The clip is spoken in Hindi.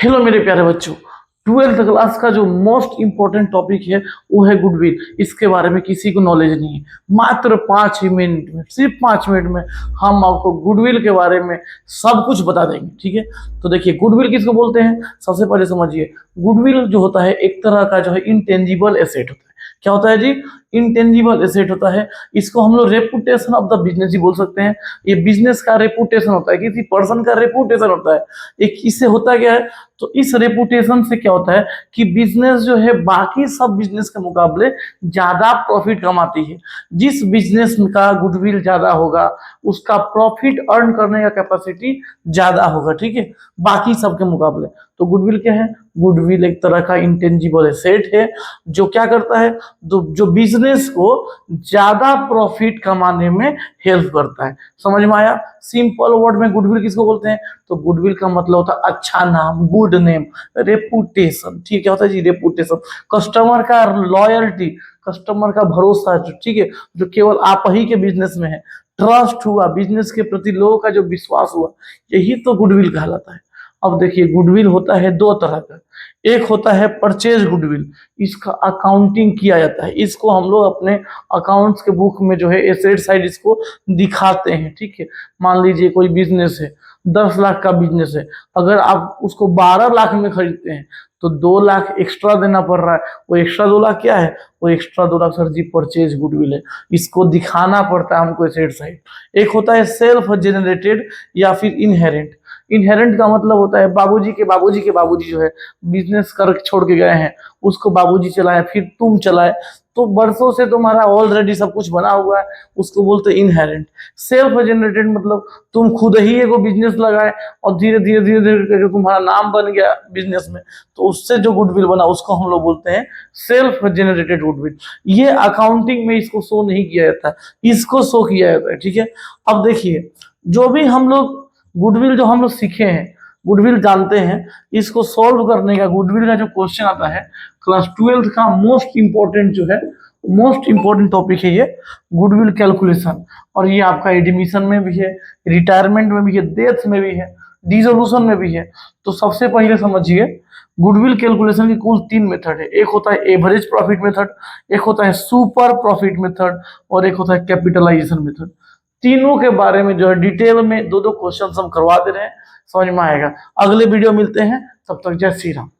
हेलो मेरे प्यारे बच्चों, 12th क्लास का जो मोस्ट इंपॉर्टेंट टॉपिक है वो है गुडविल। इसके बारे में किसी को नॉलेज नहीं है। मात्र 5 ही मिनट में, सिर्फ 5 मिनट में हम आपको गुडविल के बारे में सब कुछ बता देंगे। ठीक है, तो देखिए गुडविल किसको बोलते हैं। सबसे पहले समझिए, गुडविल जो होता है एक तरह का जो है इंटेंजिबल एसेट होता है। क्या होता है जी? इंटेंजिबल एसेट होता है। इसको हम लोग रेपुटेशन ऑफ द बिजनेस ही बोल सकते हैं। ये बिजनेस का रेपुटेशन होता है, किसी पर्सन का रेपुटेशन होता है। एक इससे होता क्या है, तो इस रेपुटेशन से क्या होता है कि बिजनेस जो है बाकी सब बिजनेस के मुकाबले ज्यादा प्रॉफिट कमाती है। जिस बिजनेस का गुडविल ज्यादा होगा उसका प्रॉफिट अर्न करने का कैपेसिटी ज्यादा होगा। ठीक है, बाकी सब के मुकाबले। तो गुडविल क्या है? गुडविल एक तरह का इंटेंजिबल एसेट है जो क्या करता है, जो बिजनेस को ज्यादा प्रॉफिट कमाने में हेल्प करता है। समझ में आया? सिंपल वर्ड में गुडविल किसको बोलते हैं? तो गुडविल का मतलब होता है अच्छा नाम, गुड नेम, रेपुटेशन। ठीक है, होता है जी रेपुटेशन। कस्टमर का लॉयल्टी, कस्टमर का भरोसा, जो ठीक है, जो केवल आप ही के बिजनेस में है। ट्रस्ट हुआ, बिजनेस के प्रति लोगों का जो विश्वास हुआ, यही तो गुडविल कहलाता है। अब देखिए गुडविल होता है दो तरह का। एक होता है परचेज गुडविल, इसका अकाउंटिंग किया जाता है। इसको हम लोग अपने अकाउंट्स के बुक में जो है एसेट साइड इसको दिखाते हैं। ठीक है, मान लीजिए कोई बिजनेस है, 10 लाख का बिजनेस है। अगर आप उसको 12 लाख में खरीदते हैं तो 2 लाख एक्स्ट्रा देना पड़ रहा है। वो एक्स्ट्रा 2 लाख क्या है? वो एक्स्ट्रा 2 लाख सर जी परचेज गुडविल है। इसको दिखाना पड़ता है हमको एसेट साइड। एक होता है सेल्फ जनरेटेड या फिर इनहेरेंट। इनहेरेंट का मतलब होता है बाबूजी के बाबूजी के बाबूजी जो है बिजनेस कर छोड़ के गए हैं, उसको बाबूजी चलाए, फिर तुम चलाए, तो बरसों से तुम्हारा ऑलरेडी सब कुछ बना हुआ है, उसको बोलते हैं इनहेरेंट। सेल्फ जनरेटेड मतलब तुम खुद ही एगो बिजनेस लगाए और धीरे धीरे धीरे धीरे करके तुम्हारा नाम बन गया बिजनेस में, तो उससे जो गुडविल बना उसको हम लोग बोलते हैं सेल्फ जनरेटेड गुडविल। ये अकाउंटिंग में इसको शो नहीं किया जाता, इसको शो किया जाता है। ठीक है, अब देखिए जो भी हम लोग गुडविल जो हम लोग सीखे हैं, गुडविल जानते हैं, इसको सॉल्व करने का गुडविल का जो क्वेश्चन आता है क्लास 12th का मोस्ट इंपॉर्टेंट जो है, मोस्ट इंपॉर्टेंट टॉपिक है ये गुडविल कैलकुलेशन। और ये आपका एडमिशन में भी है, रिटायरमेंट में भी है, डेथ में भी है, डिसोल्यूशन में भी है। तो सबसे पहले समझिए गुडविल कैलकुलेशन की कुल 3 मेथड है। एक होता है एवरेज प्रॉफिट मेथड, एक होता है सुपर प्रॉफिट मेथड, और एक होता है कैपिटलाइजेशन मेथड। तीनों के बारे में जो है डिटेल में दो दो क्वेश्चन हम करवा दे रहे हैं, समझ में आएगा। अगले वीडियो मिलते हैं, तब तक जय श्री राम।